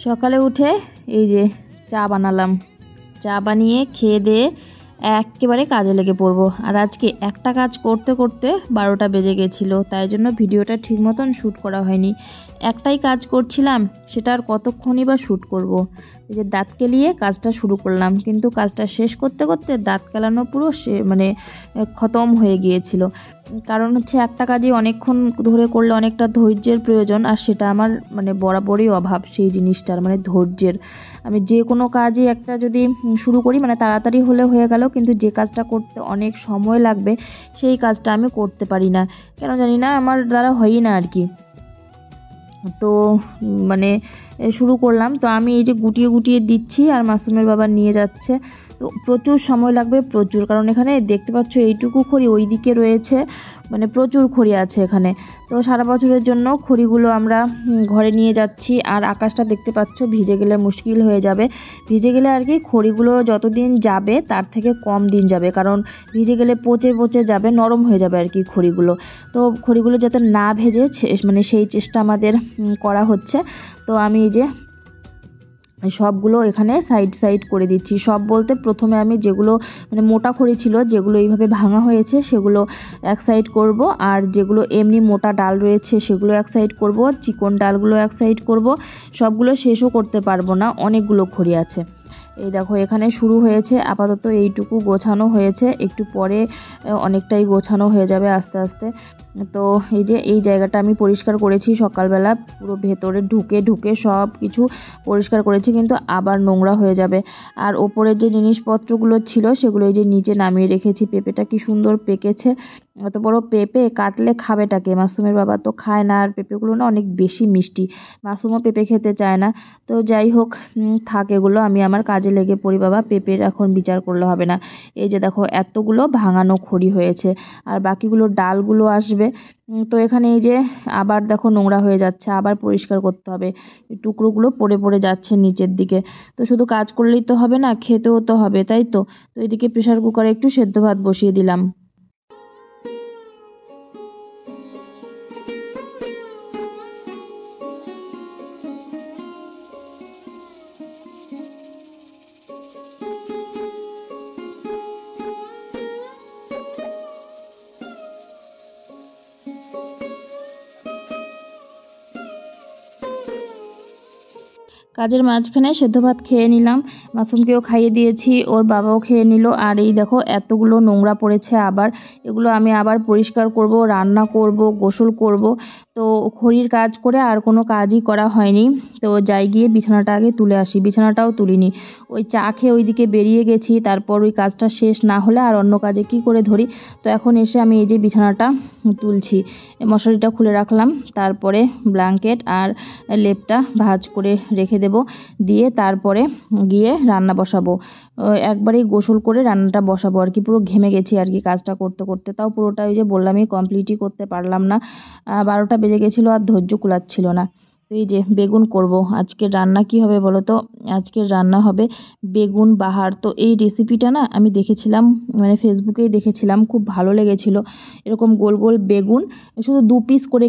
সকালে উঠে এই যে চা বানালাম, চা বানিয়ে খেয়ে দিয়ে একেবারে কাজে লেগে পড়বো। আর আজকে একটা কাজ করতে করতে 12টা বেজে গেছিলো, তাই জন্য ভিডিওটা ঠিক মতন শ্যুট করা হয়নি। একটাই কাজ করছিলাম, সেটা আর কতক্ষণই বা শ্যুট করব। এই যে দাঁত কেলিয়ে কাজটা শুরু করলাম, কিন্তু কাজটা শেষ করতে করতে দাঁত কেলানো পুরো খতম হয়ে গিয়েছিল। কারণ হচ্ছে একটা কাজই অনেকক্ষণ ধরে করলে অনেকটা ধৈর্যের প্রয়োজন, আর সেটা আমার বরাবরই অভাব সেই জিনিসটার, ধৈর্যের। আমি যে কোনো কাজই একটা যদি শুরু করি তাড়াতাড়ি হলে হয়ে গেল, কিন্তু যে কাজটা করতে অনেক সময় লাগবে সেই কাজটা আমি করতে পারি না, কেন জানি না, আমার দ্বারা হয়ই না আর কি। তো শুরু করলাম। তো আমি এই যে গুটিয়ে গুটিয়ে দিচ্ছি আর মাসুমের বাবা নিয়ে যাচ্ছে। তো প্রচুর সময় লাগবে, প্রচুর, কারণ এখানে দেখতে পাচ্ছ এইটুকু খড়ি, ওই দিকে রয়েছে প্রচুর খড়ি আছে এখানে। তো সারা বছরের জন্য খড়িগুলো আমরা ঘরে নিয়ে যাচ্ছি। আর আকাশটা দেখতে পাচ্ছ, ভিজে গেলে মুশকিল হয়ে যাবে। ভিজে গেলে আর কি খড়িগুলো যতদিন যাবে তার থেকে কম দিন যাবে, কারণ ভিজে গেলে পচে পচে যাবে, নরম হয়ে যাবে আর কি খড়িগুলো। তো খড়িগুলো যাতে না ভেজে সেই চেষ্টা আমাদের করা হচ্ছে। তো আমি এই যে সবগুলো এখানে সাইড সাইড করে দিচ্ছি। সব বলতে প্রথমে আমি যেগুলো মোটা খড়ি ছিল, যেগুলো এইভাবে ভাঙা হয়েছে, সেগুলো এক সাইড করব। আর যেগুলো এমনি মোটা ডাল রয়েছে সেগুলো এক সাইড করব, চিকন ডালগুলো এক সাইড করব। সবগুলো শেষও করতে পারবো না, অনেকগুলো খড়ি আছে। এই দেখো এখানে শুরু হয়েছে, আপাতত এইটুকু গোছানো হয়েছে, একটু পরে অনেকটাই গোছানো হয়ে যাবে আস্তে আস্তে। তো এই যে এই জায়গাটা আমি পরিষ্কার করেছি সকালবেলা, পুরো ভেতরে ঢুকে ঢুকে সব কিছু পরিষ্কার করেছি, কিন্তু আবার নোংরা হয়ে যাবে। আর ওপরের যে জিনিসপত্রগুলো ছিল সেগুলো এই যে নিচে নামিয়ে রেখেছি। পেঁপেটা কি সুন্দর পেকেছে, এত বড় পেঁপে কাটলে খাবেটাকে? মাসুমের বাবা তো খায় না, আর পেঁপেগুলো না অনেক বেশি মিষ্টি, মাসুমও পেঁপে খেতে চায় না। তো যাই হোক, থাক এগুলো, আমি আমার কাজে লেগে পড়ি বাবা, পেঁপের এখন বিচার করলে হবে না। এই যে দেখো এতগুলো ভাঙানো খড়ি হয়েছে, আর বাকিগুলো ডালগুলো আসবে। তো এখানে এই যে আবার দেখো নোংরা হয়ে যাচ্ছে, আবার পরিষ্কার করতে হবে, টুকরোগুলো পড়ে পড়ে যাচ্ছে নিচের দিকে। তো শুধু কাজ করলেই তো হবে না, খেতেও তো হবে, তাই তো। তো এদিকে প্রেসার কুকারে একটু সেদ্ধ ভাত বসিয়ে দিলাম। কাজের মাঝখানে সেদ্ধ ভাত খেয়ে নিলাম, মাসুমকেও খাইয়ে দিয়েছি, ওর বাবাও খেয়ে নিল। আর এই দেখো এতগুলো নোংরা পড়েছে, আবার এগুলো আমি আবার পরিষ্কার করব, রান্না করব, গোসল করব। তো খড়ির কাজ করে আর কোনো কাজই করা হয়নি। তো যাই গিয়ে বিছানাটা আগে তুলে আসি, বিছানাটাও তুলিনি, ওই চা খেয়ে ওইদিকে বেরিয়ে গেছি। তারপর ওই কাজটা শেষ না হলে আর অন্য কাজে কি করে ধরি। তো এখন এসে আমি এই যে বিছানাটা তুলছি, মশারিটা খুলে রাখলাম, তারপরে ব্ল্যাঙ্কেট আর লেপটা ভাঁজ করে রেখে দেব, দিয়ে তারপরে গিয়ে রান্না বসাবো। একবারেই গোসল করে রান্নাটা বসাবো আর কি। পুরো ঘেমে গেছি আর কি কাজটা করতে করতে, তাও পুরোটা ওই যে বললামই কমপ্লিটই করতে পারলাম না, 12টা বেজে গেছিলো, আর ধৈর্য কুলাচ্ছিল না। তো এই যে বেগুন করব, আজকের রান্না কি হবে বলো তো? আজকের রান্না হবে বেগুন বাহার। তো এই রেসিপিটা না আমি দেখেছিলাম, ফেসবুকেই দেখেছিলাম, খুব ভালো লেগেছিল। এরকম গোল গোল বেগুন শুধু 2 পিস করে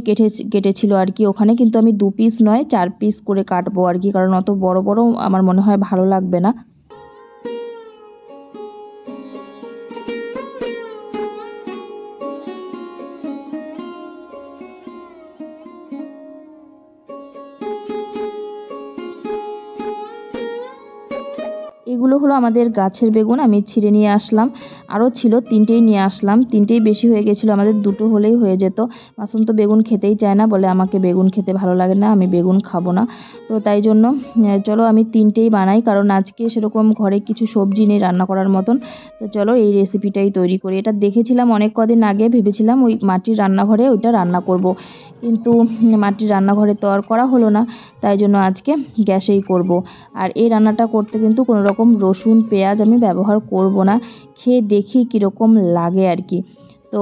কেটেছিল আর কি ওখানে, কিন্তু আমি 2 পিস নয় 4 পিস করে কাটবো আর কি, কারণ অত বড় বড় আমার মনে হয় ভালো লাগবে না। এগুলো হলো আমাদের গাছের বেগুন, আমি ছিঁড়ে নিয়ে আসলাম। আরও ছিল 3টেই নিয়ে আসলাম, 3টেই বেশি হয়ে গেছিলো, আমাদের 2টো হলেই হয়ে যেত। মাসুম তো বেগুন খেতেই চায় না, বলে আমাকে বেগুন খেতে ভালো লাগে না, আমি বেগুন খাবো না। তো তাই জন্য চলো আমি 3টেই বানাই, কারণ আজকে সেরকম ঘরে কিছু সবজি নেই রান্না করার মতন। তো চলো এই রেসিপিটাই তৈরি করি। এটা দেখেছিলাম অনেক কদিন আগে, ভেবেছিলাম ওই মাটির রান্নাঘরে ওইটা রান্না করব, কিন্তু মাটির রান্নাঘরে তো আর করা হলো না, তাই জন্য আজকে গ্যাসেই করব। আর এই রান্নাটা করতে কিন্তু কোনো রকম রসুন পেঁয়াজ আমি ব্যবহার করব না, খেয়ে দেখি কীরকম লাগে আর কি। তো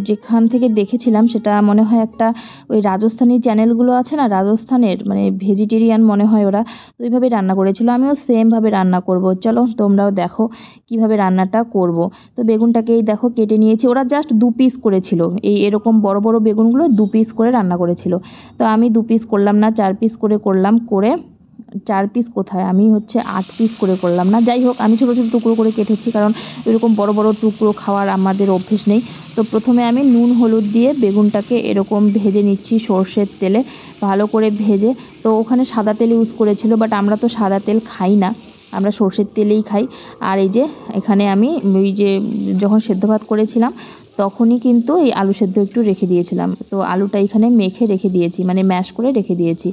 যেখান থেকে দেখেছিলাম সেটা মনে হয় একটা ওই রাজস্থানি চ্যানেলগুলো আছে না, রাজস্থানের ভেজিটেরিয়ান মনে হয় ওরা, তো ওইভাবে রান্না করেছিল। আমিও সেমভাবে রান্না করব, চলো তোমরাও দেখো কিভাবে রান্নাটা করব। তো বেগুনটাকেই দেখো কেটে নিয়েছি, ওরা জাস্ট 2 পিস করেছিল, এরকম বড় বড় বেগুনগুলো 2 পিস করে রান্না করেছিল। তো আমি 2 পিস করলাম না, 4 পিস করে করলাম, করে 4 পিস কোথায়, আমি হচ্ছে 8 পিস করে করলাম না। যাই হোক, আমি ছোটো ছোটো টুকরো করে কেটেছি, কারণ এরকম বড় বড় টুকরো খাওয়ার আমাদের অভ্যেস নেই। তো প্রথমে আমি নুন হলুদ দিয়ে বেগুনটাকে এরকম ভেজে নিচ্ছি সর্ষের তেলে, ভালো করে ভেজে। তো ওখানে সাদা তেল ইউজ করেছিল, বাট আমরা তো সাদা তেল খাই না, আমরা সর্ষের তেলেই খাই। আর এই যে এখানে আমি ওই যে যখন সেদ্ধ ভাত করেছিলাম তখনই কিন্তু এই আলু সেদ্ধ একটু রেখে দিয়েছিলাম, তো আলুটা এখানে মেখে রেখে দিয়েছি, মানে ম্যাশ করে রেখে দিয়েছি।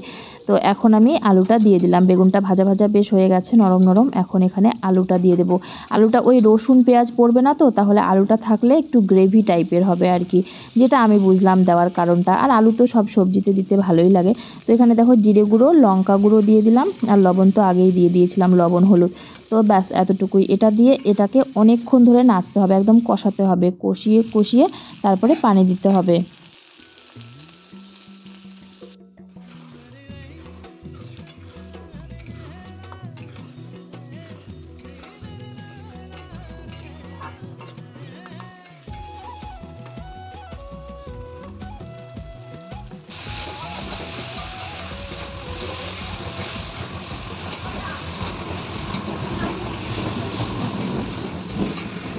তো এখন আমি আলুটা দিয়ে দিলাম, বেগুনটা ভাজা ভাজা বেশ হয়ে গেছে, নরম নরম। এখন এখানে আলুটা দিয়ে দেবো। আলুটা ওই রসুন পেঁয়াজ পড়বে না, তো তাহলে আলুটা থাকলে একটু গ্রেভি টাইপের হবে আর কি, যেটা আমি বুঝলাম দেওয়ার কারণটা। আর আলু তো সব সবজিতে দিতে ভালোই লাগে। তো এখানে দেখো জিরে গুঁড়ো লঙ্কা গুঁড়ো দিয়ে দিলাম, আর লবণ তো আগেই দিয়ে দিয়েছিলাম, লবণ হলুদ। তো ব্যাস এতটুকুই। এটা দিয়ে এটাকে অনেকক্ষণ ধরে নাড়তে হবে, একদম কষাতে হবে, কষিয়ে কষিয়ে তারপরে পানি দিতে হবে।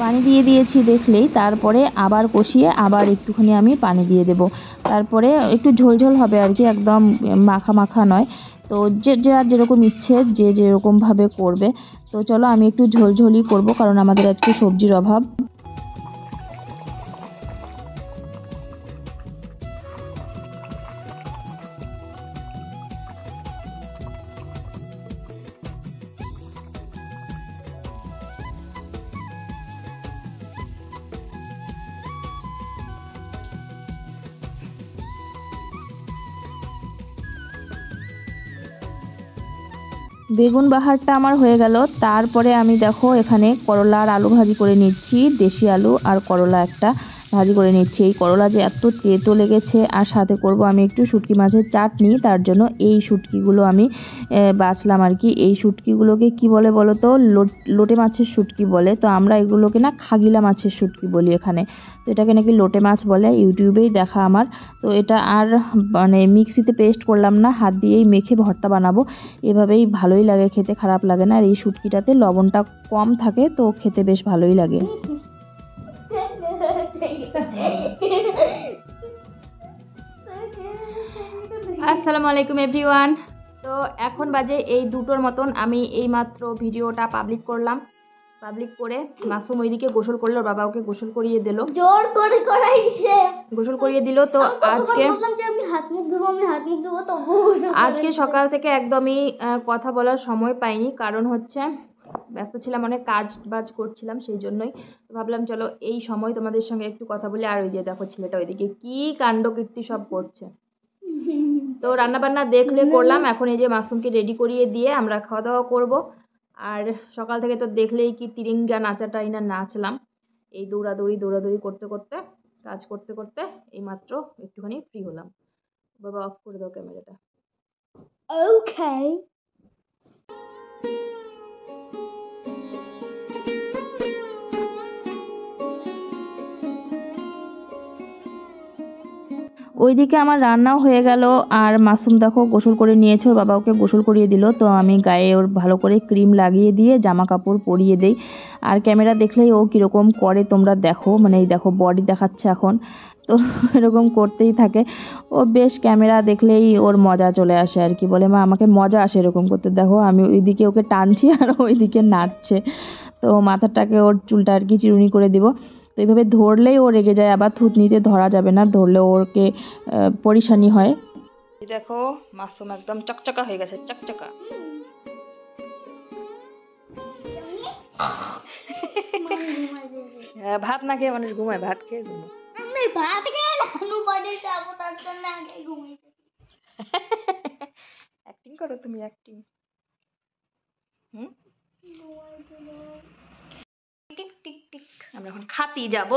পানি দিয়ে দিয়েছি দেখলেই, তারপরে আবার কষিয়ে আবার একটুখানি আমি পানি দিয়ে দেব। তারপরে একটু ঝোলঝোল হবে আর কি, একদম মাখা মাখা নয়। তো যে যার যেরকম ইচ্ছে, যে যেরকমভাবে করবে। তো চলো আমি একটু ঝোলঝোলই করব, কারণ আমাদের আজকে সবজির অভাব। বেগুন বাহারটা আমার হয়ে গেল। তারপরে আমি দেখো এখানে করলা আর আলু ভাজি করে নিচ্ছি, দেশি আলু আর করলা একটা ভাজি করে নিচ্ছি। এই করলা যে এত তেতো লেগেছে, আর সাথে করব আমি একটু শুটকি মাছের চাটনি, তার জন্য এই শুটকিগুলো আমি বাছলাম আর কি। এই শুটকিগুলোকে কি বলে বলো তো, লোটে মাছের শুটকি বলে। তো আমরা এগুলোকে না খাগিলা মাছের শুটকি বলি এখানে। তো এটাকে নাকি লোটে মাছ বলে, ইউটিউবেই দেখা আমার। তো এটা আর মানে মিক্সিতে পেস্ট করলাম না, হাত দিয়েই মেখে ভর্তা বানাবো। এভাবেই ভালোই লাগে খেতে, খারাপ লাগে না। আর এই শুটকিটাতে লবণটা কম থাকে, তো খেতে বেশ ভালোই লাগে। আসসালামু আলাইকুম এভরিওয়ান। তো এখন বাজে এই 2টোর মতন, আমি এই মাত্র ভিডিওটা পাবলিক করলাম। পাবলিক করে মাসুম ওইদিকে গোসল করলো, বাবা ওকে গোসল করিয়ে দিল, জোর করে করাইছে, গোসল করিয়ে দিল। তো আজকে আমি হাত মুখ ধোবো, তবু আজকে সকাল থেকে একদমই কথা বলার সময় পাইনি, কারণ হচ্ছে ব্যস্ত ছিলাম, অনেক কাজ বাজ করছিলাম, সেই জন্যই। তো ভাবলাম চলো এই সময় তোমাদের সঙ্গে একটু কথা বলি। আর ওই যে দেখো ছেলেটা ওইদিকে কি কাণ্ড কীর্তি সব করছে। তো রান্না বান্না দেখলে করলাম, এখন এই যে মাসুমকে রেডি করিয়ে দিয়ে আমরা খাওয়া দাওয়া করব। আর সকাল থেকে তো দেখলেই কি তিরিঙ্গা নাচাটাই না নাচলাম, এই দৌড়াদৌড়ি করতে করতে, কাজ করতে করতে এই মাত্র একটুখানি ফ্রি হলাম। বাবা অফ করে দাও ক্যামেরাটা। ওকে। ওইদিকে আমার রান্নাও হয়ে গেল, আর মাসুম দেখো গোসল করে নিয়েছে, ওর বাবা ওকে গোসল করিয়ে দিল। তো আমি গায়ে ওর ভালো করে ক্রিম লাগিয়ে দিয়ে জামা কাপড় পরিয়ে দেই। আর ক্যামেরা দেখলেই ও কীরকম করে তোমরা দেখো, মানে এই দেখো বডি দেখাচ্ছে এখন, তো এরকম করতেই থাকে ও। বেশ ক্যামেরা দেখলেই ওর মজা চলে আসে আর কি, বলে মা আমাকে মজা আসে এরকম করতে। দেখো আমি ওইদিকে ওকে টানছি আর ওইদিকে নাচছে। তো মাথাটাকে ওর চুলটা আর কি চিরুনি করে দিব। তো এইভাবে ধরলেই ও রেগে যায়, আবার থুতনিতে ধরা যাবে না, ধরলে ওরকে পরিশানি হয়। দেখো মাসুম একদম চকচকা হয়ে গেছে, চকচকা। ভাত না খেয়ে মানুষ ঘুমায়, ভাত খেয়ে ঘুমায়। ভাত খেয়ে যাবো, তার জন্য আগে ঘুমাইতে। অ্যাক্টিং করো তুমি, অ্যাক্টিং। Tick tick tick. আমরা এখন খাতি যাব।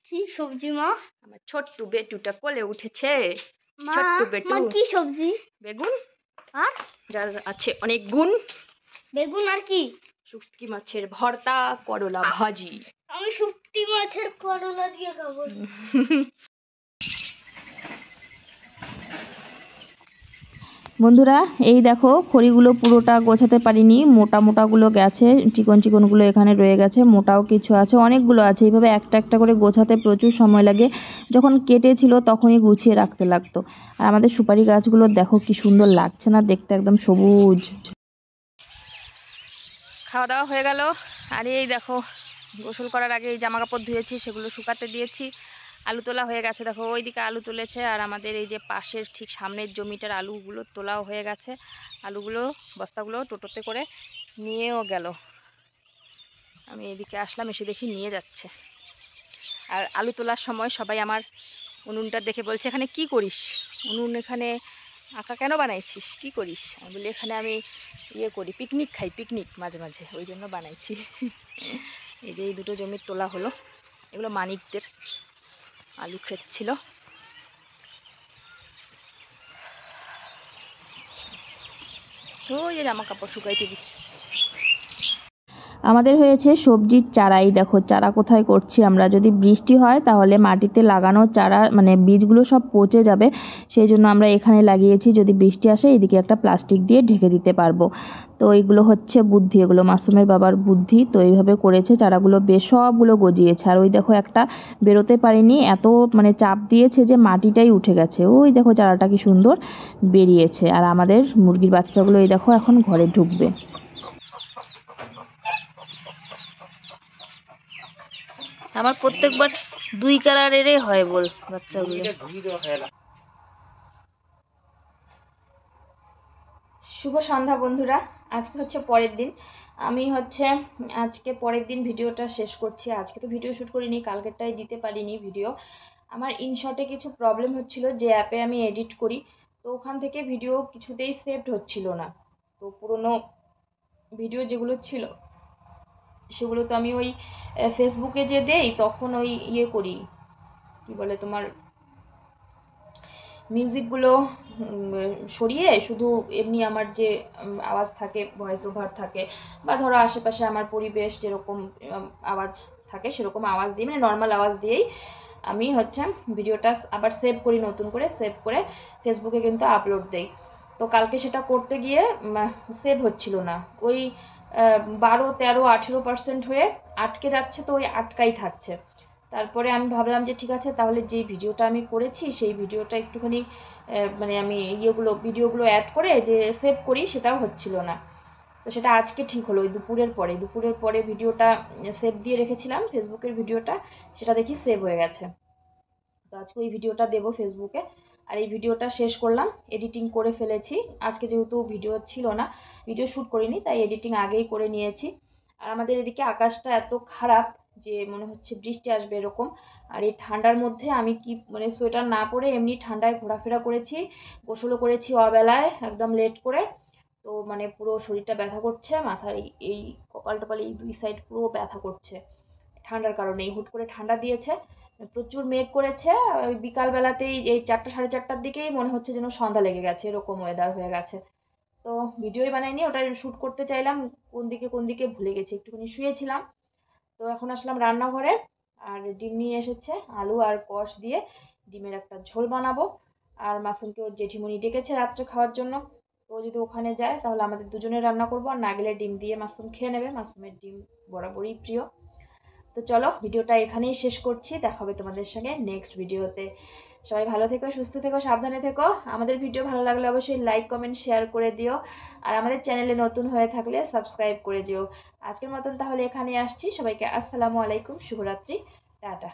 কি সবজি মা? আমার ছোট্ট বেটুটা কোলে উঠেছে। ছোট্ট বেটু। কি সবজি? বেগুন। আর যার আছে অনেক গুণ। বেগুন আর কি? শুটকি মাছের ভর্তা, করলা ভাজি। আমি শুটকি মাছের করলা দিয়ে খাবো। বন্ধুরা এই দেখো খড়িগুলো পুরোটা গোছাতে পারিনি, মোটা মোটাগুলো গেছে, চিকন চিকনগুলো এখানে রয়ে গেছে, মোটাও কিছু আছে, অনেকগুলো আছে। এইভাবে একটা একটা করে গোছাতে প্রচুর সময় লাগে। যখন কেটেছিল তখনই গুছিয়ে রাখতে লাগতো। আর আমাদের সুপারি গাছগুলো দেখো কি সুন্দর লাগছে না দেখতে, একদম সবুজ। খাওয়া দাওয়া হয়ে গেল। আর এই দেখো গোসল করার আগে এই জামা কাপড় ধুয়েছি, সেগুলো শুকাতে দিয়েছি। আলু তোলা হয়ে গেছে, দেখো ওইদিকে আলু তুলেছে, আর আমাদের এই যে পাশের ঠিক সামনের জমিটার আলুগুলো তোলাও হয়ে গেছে। আলুগুলো বস্তাগুলো টোটোতে করে নিয়েও গেল। আমি এদিকে আসলাম, এসে দেখি নিয়ে যাচ্ছে। আর আলু তোলার সময় সবাই আমার উনুনটা দেখে বলছে, এখানে কি করিস? উনুন এখানে আঁকা কেন বানাইছিস, কি করিস? আমি বলি এখানে আমি ইয়ে করি, পিকনিক খাই, পিকনিক মাঝে মাঝে, ওই জন্য বানাইছি। এই যে এই দুটো জমির তোলা হলো, এগুলো মানিকদের আলু ক্ষেত ছিল। তো এই জামা কাপড় শুকাইতে দিচ্ছি। আমাদের হয়েছে সবজির চারাই, দেখো চারা কোথায় করছি আমরা। যদি বৃষ্টি হয় তাহলে মাটিতে লাগানো চারা মানে বীজগুলো সব পচে যাবে, সেই জন্য আমরা এখানে লাগিয়েছি। যদি বৃষ্টি আসে এদিকে একটা প্লাস্টিক দিয়ে ঢেকে দিতে পারবো। তো এইগুলো হচ্ছে বুদ্ধি, এগুলো মাসুমের বাবার বুদ্ধি। তো এইভাবে করেছে, চারাগুলো বেশ সবগুলো গজিয়েছে। আর ওই দেখো একটা বেরোতে পারিনি, এত মানে চাপ দিয়েছে যে মাটিটাই উঠে গেছে। ওই দেখো চারাটা কি সুন্দর বেরিয়েছে। আর আমাদের মুরগির বাচ্চাগুলো এই দেখো এখন ঘরে ঢুকবে। আমার প্রত্যেকবার দুই কালারেরই হয় বল বাচ্চাগুলো। শুভ সন্ধ্যা বন্ধুরা, আজকে হচ্ছে পরের দিন। আমি হচ্ছে আজকে পরের দিন ভিডিওটা শেষ করছি। আজকে তো ভিডিও শ্যুট করিনি, কালকেরটাই দিতে পারিনি ভিডিও। আমার ইনশটে কিছু প্রবলেম হচ্ছিল, যে অ্যাপে আমি এডিট করি, তো ওখান থেকে ভিডিও কিছুতেই সেভড হচ্ছিল না। তো পুরোনো ভিডিও যেগুলো ছিল সেগুলো তো আমি ওই ফেসবুকে যে দেই তখন ওই ইয়ে করি, কি বলে তোমার, মিউজিকগুলো সরিয়ে শুধু এমনি আমার যে আওয়াজ থাকে, ভয়েস ওভার থাকে, বা ধরো আশেপাশে আমার পরিবেশ যেরকম আওয়াজ থাকে সেরকম আওয়াজ দিয়ে, মানে নর্মাল আওয়াজ দিয়েই আমি হচ্ছে ভিডিওটা আবার সেভ করি, নতুন করে সেভ করে ফেসবুকে কিন্তু আপলোড দেই। তো কালকে সেটা করতে গিয়ে সেভ হচ্ছিল না, ওই 12, 13, 18% হয়ে আটকে যাচ্ছে, তো ওই আটকাই থাকছে। তারপরে আমি ভাবলাম যে ঠিক আছে, তাহলে যে ভিডিওটা আমি করেছি সেই ভিডিওটা একটুখানি মানে আমি ভিডিওগুলো অ্যাড করে যে সেভ করি, সেটাও হচ্ছিল না। তো সেটা আজকে ঠিক হলো, ওই দুপুরের পরে ভিডিওটা সেভ দিয়ে রেখেছিলাম, ফেসবুকের ভিডিওটা, সেটা দেখি সেভ হয়ে গেছে। তো আজকে ওই ভিডিওটা দেবো ফেসবুকে। আর এই ভিডিওটা শেষ করলাম, এডিটিং করে ফেলেছি। আজকে যেহেতু ভিডিও ছিল না, ভিডিও শ্যুট করিনি, তাই এডিটিং আগেই করে নিয়েছি। আর আমাদের এদিকে আকাশটা এত খারাপ যে মনে হচ্ছে বৃষ্টি আসবে এরকম। আর এই ঠান্ডার মধ্যে আমি কি মানে সোয়েটার না পরে এমনি ঠান্ডায় ঘোরাফেরা করেছি, গোসলও করেছি অবেলায় একদম লেট করে। তো মানে পুরো শরীরটা ব্যথা করছে, মাথার এই কপাল টপাল এই দুই সাইড পুরো ব্যথা করছে ঠান্ডার কারণে। হুট করে ঠান্ডা দিয়েছে, প্রচুর মেঘ করেছে। ওই বিকালবেলাতেই এই 4টা, 4:30টার দিকেই মনে হচ্ছে যেন সন্ধ্যা লেগে গেছে, এরকম ওয়েদার হয়ে গেছে। তো ভিডিওই বানাইনি, ওটা শ্যুট করতে চাইলাম, কোন দিকে ভুলে গেছি, একটুখানি শুয়েছিলাম। তো এখন আসলাম রান্নাঘরে, আর ডিম নিয়ে এসেছে, আলু আর কষ দিয়ে ডিমের একটা ঝোল বানাবো। আর মাসুমকে ওর জেঠিমণি ডেকেছে রাত্রে খাওয়ার জন্য, তো যদি ওখানে যায় তাহলে আমাদের দুজনের রান্না করবো, আর না গেলে ডিম দিয়ে মাসুম খেয়ে নেবে, মাসুমের ডিম বরাবরই প্রিয়। তো চলো ভিডিওটা এখানেই শেষ করছি, দেখা হবে তোমাদের সঙ্গে নেক্সট ভিডিওতে। সবাই ভালো থেকো, সুস্থ থেকো, সাবধানে থেকো। আমাদের ভিডিও ভালো লাগলে অবশ্যই লাইক কমেন্ট শেয়ার করে দিও, আর আমাদের চ্যানেলে নতুন হয়ে থাকলে সাবস্ক্রাইব করে দিও। আজকের মতন তাহলে এখানেই আসছি, সবাইকে আসসালামু আলাইকুম, শুভরাত্রি, টাটা।